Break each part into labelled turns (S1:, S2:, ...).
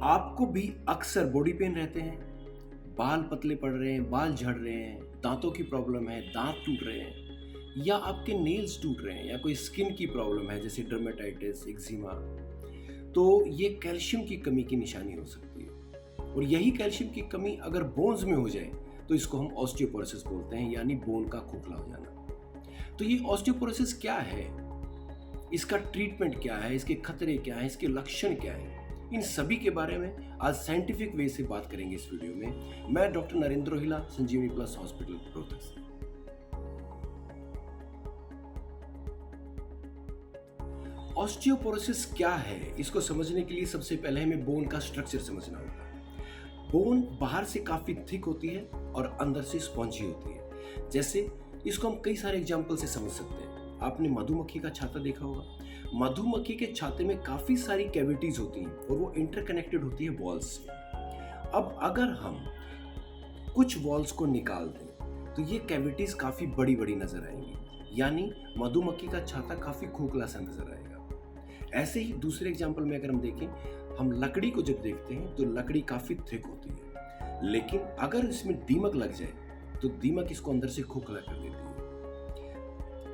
S1: आपको भी अक्सर बॉडी पेन रहते हैं, बाल पतले पड़ रहे हैं, बाल झड़ रहे हैं, दांतों की प्रॉब्लम है, दांत टूट रहे हैं या आपके नेल्स टूट रहे हैं या कोई स्किन की प्रॉब्लम है जैसे डर्मेटाइटिस, एक्जिमा, तो ये कैल्शियम की कमी की निशानी हो सकती है। और यही कैल्शियम की कमी अगर बोन्स में हो जाए तो इसको हम ऑस्टियोपोरोसिस बोलते हैं, यानी बोन का खोखला हो जाना। तो ये ऑस्टियोपोरोसिस क्या है, इसका ट्रीटमेंट क्या है, इसके खतरे क्या हैं, इसके लक्षण क्या हैं, इन सभी के बारे में आज साइंटिफिक वे से बात करेंगे इस वीडियो में। मैं डॉक्टर नरेंद्र रोहिला, संजीवनी प्लस हॉस्पिटल रोहतक से। ऑस्टियोपोरोसिस क्या है, इसको समझने के लिए सबसे पहले हमें बोन का स्ट्रक्चर समझना होगा। बोन बाहर से काफी थिक होती है और अंदर से स्पॉन्जी होती है। जैसे इसको हम कई सारे एग्जांपल से समझ सकते हैं। आपने मधुमक्खी का छाता देखा होगा। मधुमक्खी के छाते में काफी सारी कैविटीज होती हैं और वो इंटरकनेक्टेड होती है वॉल्स से। अब अगर हम कुछ वॉल्स को निकाल दें तो ये कैविटीज काफी बड़ी बड़ी नजर आएंगी, यानी मधुमक्खी का छाता काफी खोखला सा नजर आएगा। ऐसे ही दूसरे एग्जाम्पल में अगर हम देखें, हम लकड़ी को जब देखते हैं तो लकड़ी काफी थिक होती है, लेकिन अगर इसमें दीमक लग जाए तो दीमक इसको अंदर से खोखला कर देती है।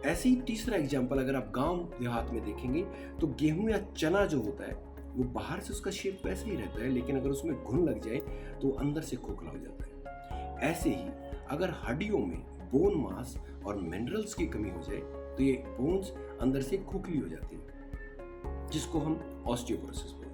S1: ऐसे ही तीसरा एग्जाम्पल अगर आप गांव देहात में देखेंगे तो गेहूं या चना जो होता है वो बाहर से उसका शेप वैसे ही रहता है, लेकिन अगर उसमें घुन लग जाए तो अंदर से खोखला हो जाता है। ऐसे ही अगर हड्डियों में बोन मास और मिनरल्स की कमी हो जाए तो ये बोन्स अंदर से खोखली हो जाती है, जिसको हम ऑस्टियोपोरोसिस बोलते हैं।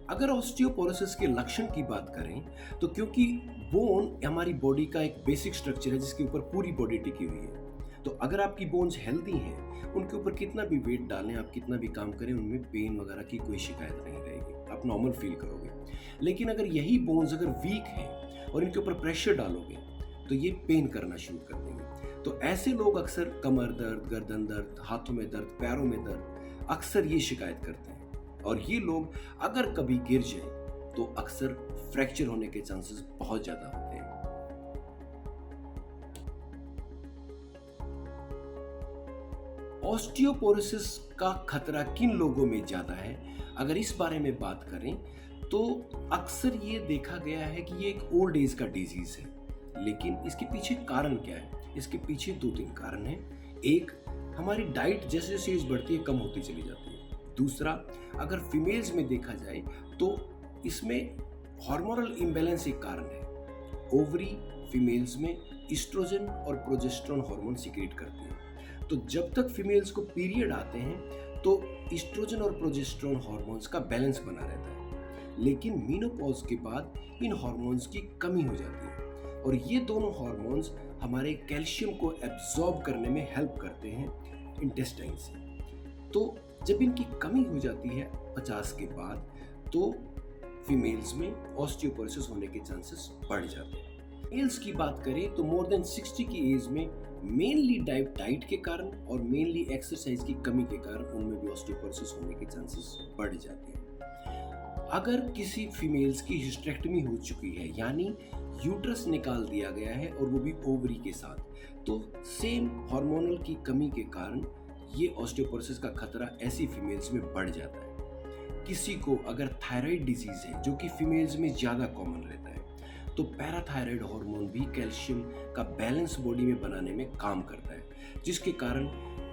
S1: अगर ऑस्टियोपोरोसिस के लक्षण की बात करें तो क्योंकि बोन हमारी बॉडी का एक बेसिक स्ट्रक्चर है जिसके ऊपर पूरी बॉडी टिकी हुई है, तो अगर आपकी बोन्स हेल्दी हैं, उनके ऊपर कितना भी वेट डालें, आप कितना भी काम करें, उनमें पेन वगैरह की कोई शिकायत नहीं रहेगी, आप नॉर्मल फील करोगे। लेकिन अगर यही बोन्स अगर वीक हैं और इनके ऊपर प्रेशर डालोगे तो ये पेन करना शुरू कर देंगे। तो ऐसे लोग अक्सर कमर दर्द, गर्दन दर्द, हाथों में दर्द, पैरों में दर्द, अक्सर ये शिकायत करते हैं। और ये लोग अगर कभी गिर जाए तो अक्सर फ्रैक्चर होने के चांसेस बहुत ज्यादा होते हैं। ऑस्टियोपोरोसिस का खतरा किन लोगों में ज्यादा है, अगर इस बारे में बात करें तो अक्सर ये देखा गया है कि ये एक ओल्ड एज का डिजीज है। लेकिन इसके पीछे कारण क्या है? इसके पीछे 2-3 कारण हैं। एक, हमारी डाइट जैसे जैसे एज बढ़ती है कम होती चली जाती है। दूसरा, अगर फीमेल्स में देखा जाए तो इसमें हार्मोनल इम्बैलेंस एक कारण है। ओवरी फीमेल्स में ईस्ट्रोजन और प्रोजेस्टेरोन हार्मोन सीक्रेट करती है, तो जब तक फीमेल्स को पीरियड आते हैं तो ईस्ट्रोजन और प्रोजेस्टेरोन हार्मोन्स का बैलेंस बना रहता है। लेकिन मेनोपॉज के बाद इन हार्मोन्स की कमी हो जाती है और ये दोनों हार्मोन्स हमारे कैल्शियम को एब्जॉर्ब करने में हेल्प करते हैं इंटेस्टाइन से। तो जब इनकी कमी हो जाती है 50 के बाद तो फीमेल्स में ऑस्टियोपोरोसिस होने के चांसेस बढ़ जाते हैं। मेल्स की बात करें तो मोर देन 60 की एज में मेनली डाइट के कारण और मेनली एक्सरसाइज की कमी के कारण उनमें भी ऑस्टियोपोरोसिस होने के चांसेस बढ़ जाते हैं। अगर किसी फीमेल्स की हिस्टेरेक्टमी हो चुकी है, यानी यूट्रस निकाल दिया गया है और वो भी ओवरी के साथ, तो सेम हार्मोनल की कमी के कारण ये ऑस्टियोपोरोसिस का खतरा ऐसी फीमेल्स में बढ़ जाता है। किसी को अगर थायराइड डिजीज है जो कि फीमेल्स में ज्यादा कॉमन रहता है, तो पैराथायराइड हार्मोन भी कैल्शियम का बैलेंस बॉडी में बनाने में काम करता है, जिसके कारण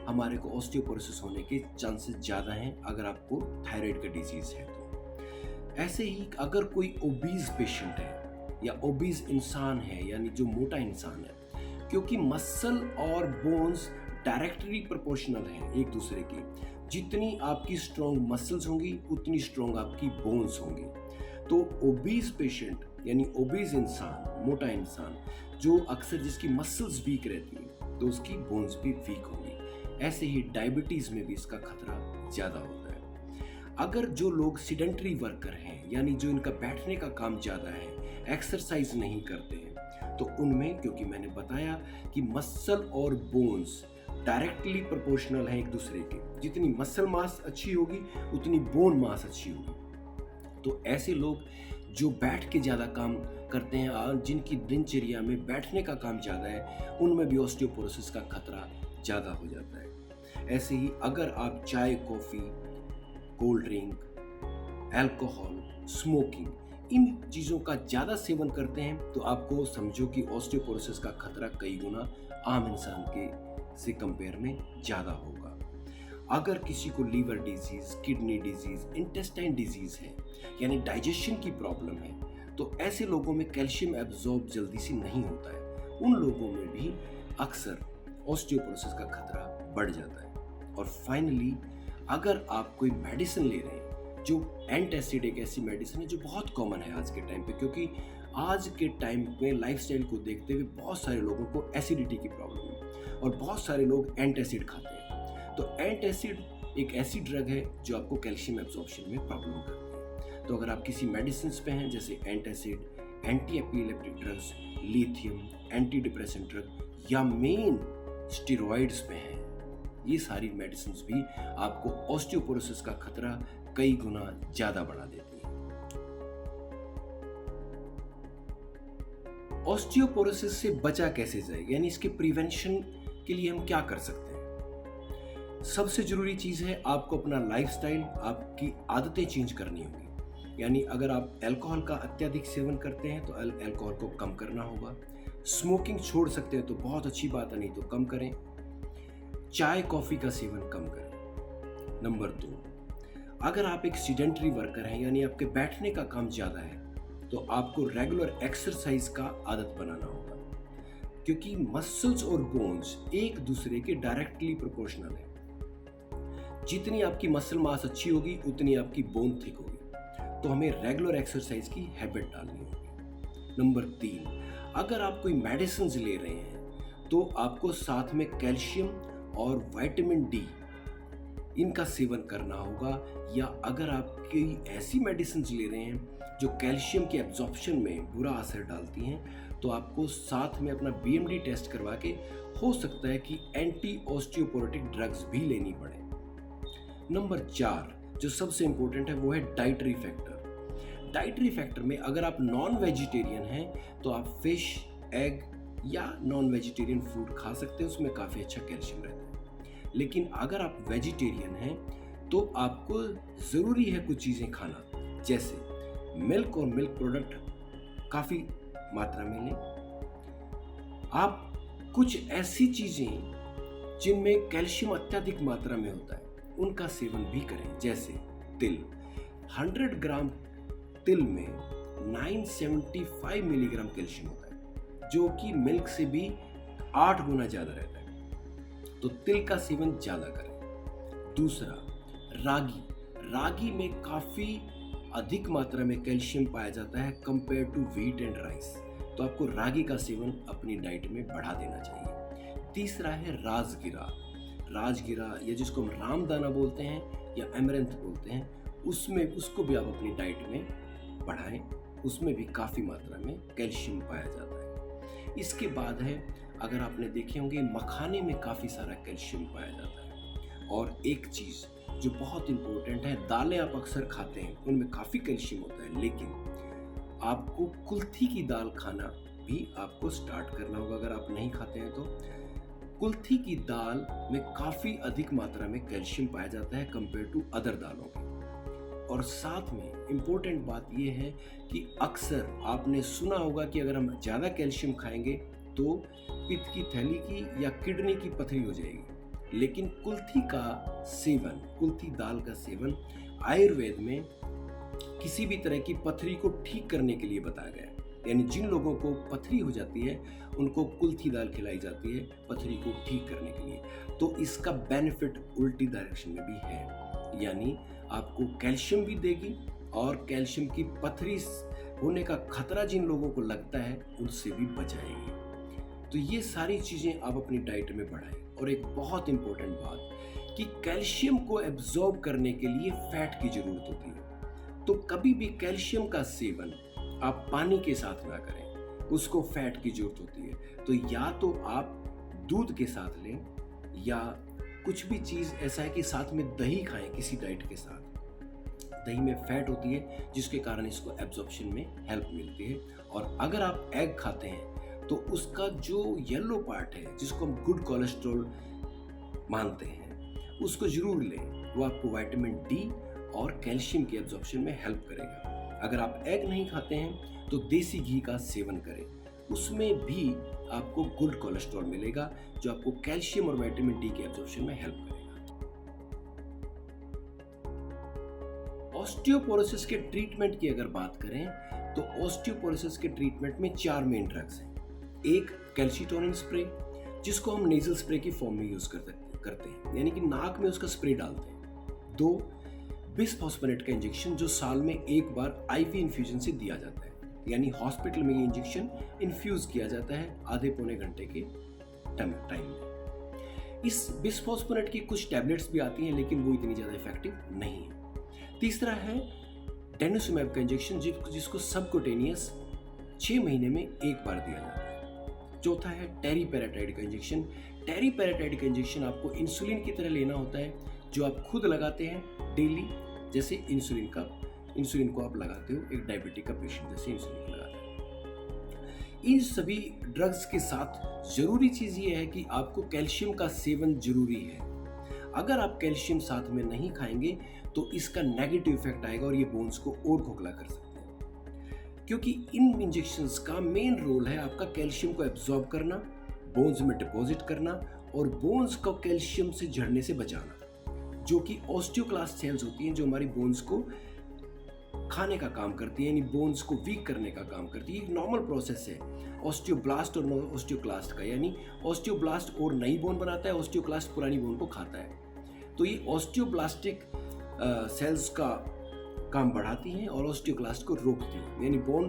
S1: हमारे को ऑस्टियोपोरोसिस होने के चांसेस ज्यादा हैं अगर आपको थायराइड का डिजीज है तो। ऐसे ही अगर कोई ओबीज पेशेंट है या ओबीज इंसान है, यानी जो मोटा इंसान है, क्योंकि मसल और बोन्स डायरेक्टली प्रोपोर्शनल है एक दूसरे की। जितनी आपकी स्ट्रॉन्ग मसल्स होंगी उतनी स्ट्रॉन्ग आपकी बोन्स होंगी। तो ओबीज पेशेंट यानी ओबीज इंसान, मोटा इंसान, जो अक्सर जिसकी मसल्स वीक रहती है तो उसकी बोन्स भी वीक होंगी। ऐसे ही डायबिटीज में भी इसका खतरा ज्यादा होता है। अगर जो लोग सीडेंटरी वर्कर हैं, यानी जो इनका बैठने का काम ज्यादा है, एक्सरसाइज नहीं करते हैं, तो उनमें, क्योंकि मैंने बताया कि मसल और बोन्स डायरेक्टली प्रोपोर्शनल है एक दूसरे के, जितनी मसल मास अच्छी होगी उतनी बोन मास अच्छी होगी। तो ऐसे लोग जो बैठ के ज़्यादा काम करते हैं, जिनकी दिनचर्या में बैठने का काम ज़्यादा है, उनमें भी ऑस्टियोपोरोसिस का खतरा ज़्यादा हो जाता है। ऐसे ही अगर आप चाय, coffee, cold drink, alcohol, smoking, इन चीज़ों का ज़्यादा सेवन करते हैं तो आपको समझो कि ऑस्टियोपोरोसिस का खतरा कई गुना आम इंसान के से कंपेयर में ज़्यादा होगा। अगर किसी को liver disease, kidney disease, intestine disease है यानी डाइजेशन की प्रॉब्लम है, तो ऐसे लोगों में कैल्शियम एब्जॉर्ब जल्दी से नहीं होता है। उन लोगों में भी अक्सर ऑस्टियोपोरोसिस का खतरा बढ़ जाता है। और फाइनली, अगर आप कोई मेडिसिन ले रहे हैं, जो एंटासिड एक ऐसी मेडिसिन है जो बहुत कॉमन है आज के टाइम पे, क्योंकि आज के टाइम में लाइफस्टाइल को देखते हुए बहुत सारे लोगों को एसिडिटी की प्रॉब्लम है और बहुत सारे लोग एंटासिड खाते हैं। तो एंटासिड एक ऐसी ड्रग है जो आपको कैल्शियम एब्जॉर्प्शन में प्रॉब्लम करती है। तो अगर आप किसी मेडिसिन पे हैं जैसे antacid, anti epileptic drugs, lithium, anti depressant drug या मेन स्टेरॉइड्स पे हैं, ये सारी मेडिसिन भी आपको ऑस्टियोपोरोसिस का खतरा कई गुना ज्यादा बढ़ा देती है। ऑस्टियोपोरोसिस से बचा कैसे जाए, यानी इसके प्रिवेंशन के लिए हम क्या कर सकते हैं? सबसे जरूरी चीज है आपको अपना लाइफस्टाइल, आपकी आदतें चेंज करनी होगी। यानी अगर आप अल्कोहल का अत्यधिक सेवन करते हैं तो अल्कोहल को कम करना होगा। स्मोकिंग छोड़ सकते हैं तो बहुत अच्छी बात है, नहीं तो कम करें। चाय, कॉफी का सेवन कम करें। नंबर 2, अगर आप एक सीडेंटरी वर्कर हैं यानी आपके बैठने का काम ज्यादा है, तो आपको रेगुलर एक्सरसाइज का आदत बनाना होगा, क्योंकि मसल्स और बोन्स एक दूसरे के डायरेक्टली प्रोपोर्शनल है। जितनी आपकी मसल मास अच्छी होगी उतनी आपकी बोन थिक होगी। तो हमें रेगुलर एक्सरसाइज की हैबिट डालनी होगी। नंबर 3, अगर आप कोई मेडिसिन ले रहे हैं तो आपको साथ में कैल्शियम और विटामिन डी इनका सेवन करना होगा। या अगर आप कोई ऐसी मेडिसिन ले रहे हैं जो कैल्शियम के एब्जॉर्प्शन में बुरा असर डालती हैं, तो आपको साथ में अपना बीएमडी टेस्ट करवा के हो सकता है कि एंटी ऑस्टियोपोरोटिक ड्रग्स भी लेनी पड़े। नंबर 4, जो सबसे इंपॉर्टेंट है, वो है डाइटरी फैक्टर। डाइटरी फैक्टर में अगर आप नॉन वेजिटेरियन हैं तो आप फिश, एग या नॉन वेजिटेरियन फूड खा सकते हैं, उसमें काफ़ी अच्छा कैल्शियम रहता है। लेकिन अगर आप वेजिटेरियन हैं तो आपको ज़रूरी है कुछ चीज़ें खाना, जैसे मिल्क और मिल्क प्रोडक्ट काफ़ी मात्रा में लें। आप कुछ ऐसी चीज़ें जिनमें कैल्शियम अत्यधिक मात्रा में होता है उनका सेवन भी करें, जैसे तिल। 100 ग्राम तिल में 975 मिलीग्राम कैल्शियम होता है, जो कि मिल्क से भी 8 गुना ज़्यादा रहता है। तो तिल का सेवन ज़्यादा करें। दूसरा, रागी। रागी में काफ़ी अधिक मात्रा में कैल्शियम पाया जाता है compare to wheat and rice, तो आपको रागी का सेवन अपनी डाइट में बढ़ा देना चाहिए। तीसरा है राजगिरा। राजगिरा या जिसको हम रामदाना बोलते हैं या एमरंथ बोलते हैं, उसमें उसको भी आप अपनी डाइट में बढ़ाएं, उसमें भी काफ़ी मात्रा में कैल्शियम पाया जाता है। इसके बाद है, अगर आपने देखे होंगे, मखाने में काफ़ी सारा कैल्शियम पाया जाता है। और एक चीज़ जो बहुत इम्पोर्टेंट है, दालें आप अक्सर खाते हैं, उनमें काफ़ी कैल्शियम होता है, लेकिन आपको कुल्थी की दाल खाना भी आपको स्टार्ट करना होगा अगर आप नहीं खाते हैं तो। कुल्थी की दाल में काफ़ी अधिक मात्रा में कैल्शियम पाया जाता है कंपेयर टू अदर दालों के। और साथ में इम्पोर्टेंट बात यह है कि अक्सर आपने सुना होगा कि अगर हम ज़्यादा कैल्शियम खाएंगे तो पित्त की थैली की या किडनी की पथरी हो जाएगी। लेकिन कुल्थी का सेवन, कुल्थी दाल का सेवन आयुर्वेद में किसी भी तरह की पथरी को ठीक करने के लिए बताया गया है। यानी जिन लोगों को पथरी हो जाती है उनको कुल्थी दाल खिलाई जाती है पथरी को ठीक करने के लिए। तो इसका बेनिफिट उल्टी डायरेक्शन में भी है, यानी आपको कैल्शियम भी देगी और कैल्शियम की पथरी होने का खतरा जिन लोगों को लगता है उनसे भी बचाएगी। तो ये सारी चीज़ें आप अपनी डाइट में बढ़ाएं। और एक बहुत इंपॉर्टेंट बात कि कैल्शियम को एब्जॉर्ब करने के लिए फैट की जरूरत होती है। तो कभी भी कैल्शियम का सेवन आप पानी के साथ ना करें, उसको फैट की जरूरत होती है। तो या तो आप दूध के साथ लें या कुछ भी चीज़ ऐसा है कि साथ में दही खाएं किसी डाइट के साथ। दही में फैट होती है जिसके कारण इसको एब्जॉर्प्शन में हेल्प मिलती है। और अगर आप एग खाते हैं तो उसका जो येलो पार्ट है जिसको हम गुड कोलेस्ट्रॉल मानते हैं, उसको जरूर लें। वो आपको विटामिन डी और कैल्शियम के एब्जॉर्प्शन में हेल्प करेगा। अगर आप एग नहीं खाते हैं तो देसी घी का सेवन करें, उसमें भी आपको गुड कोलेस्ट्रॉल मिलेगा जो आपको कैल्शियम और विटामिन डी के एब्जॉर्प्शन में हेल्प करेगा। ऑस्टियोपोरोसिस के ट्रीटमेंट की अगर बात करें तो ऑस्टियोपोरोसिस के ट्रीटमेंट में 4 मेन ड्रग्स हैं। एक कैल्शिटोनिन स्प्रे, जिसको हम नेजल स्प्रे की फॉर्म में यूज करते हैं, यानी कि नाक में उसका स्प्रे डालते हैं। 2 बिसफॉस्फोनेट का इंजेक्शन, जो साल में एक बार आईवी इन्फ्यूजन से दिया जाता है, यानी हॉस्पिटल में ये इंजेक्शन इन्फ्यूज किया जाता है आधे पौने घंटे के टाइम में। इस बिसफॉस्फोनेट की कुछ टैबलेट्स भी आती हैं, लेकिन वो इतनी ज़्यादा इफेक्टिव नहीं है। तीसरा है डेनिसुमैब का इंजेक्शन, जिसको सबक्यूटेनियस 6 महीने में एक बार दिया जाता है। चौथा है टेरीपेराटाइड का इंजेक्शन। टेरीपेराटाइड का इंजेक्शन आपको इंसुलिन की तरह लेना होता है, जो आप खुद लगाते हैं डेली, जैसे इंसुलिन को आप लगाते हो एक डायबिटिक का पेशेंट जैसे इंसुलिन लगाता है। इन सभी ड्रग्स के साथ जरूरी चीज ये है कि आपको कैल्शियम का सेवन जरूरी है। अगर आप कैल्शियम साथ में नहीं खाएंगे तो इसका नेगेटिव इफेक्ट आएगा और ये बोन्स को और खोखला कर सकते हैं, क्योंकि इन इंजेक्शंस का मेन रोल है आपका कैल्शियम को एब्जॉर्ब करना, बोन्स में डिपॉजिट करना और बोन्स को कैल्शियम से झड़ने से बचाना, जो कि ऑस्टियोक्लास्ट सेल्स होती हैं जो हमारी बोन्स को खाने का काम करती है, यानी बोन्स को वीक करने का काम करती है। एक नॉर्मल प्रोसेस है ऑस्टियोब्लास्ट और ऑस्टियोक्लास्ट का, यानी ऑस्टियोब्लास्ट और नई बोन बनाता है, ऑस्टियोक्लास्ट पुरानी बोन को खाता है। तो ये ऑस्टियोब्लास्टिक सेल्स का काम बढ़ाती हैं और ऑस्टियोक्लास्ट को रोकती हैं, यानी बोन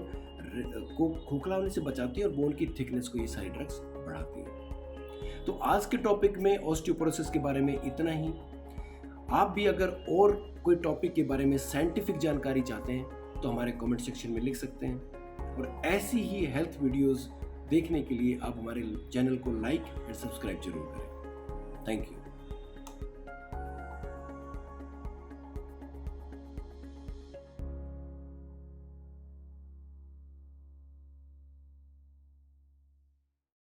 S1: को खोखला होने से बचाती है और बोन की थिकनेस को ये सारी ड्रग्स बढ़ाती हैं। तो आज के टॉपिक में ऑस्टियोपोरोसिस के बारे में इतना ही। आप भी अगर और कोई टॉपिक के बारे में साइंटिफिक जानकारी चाहते हैं तो हमारे कमेंट सेक्शन में लिख सकते हैं, और ऐसी ही हेल्थ वीडियोस देखने के लिए आप हमारे चैनल को लाइक एंड सब्सक्राइब जरूर करें। Thank you.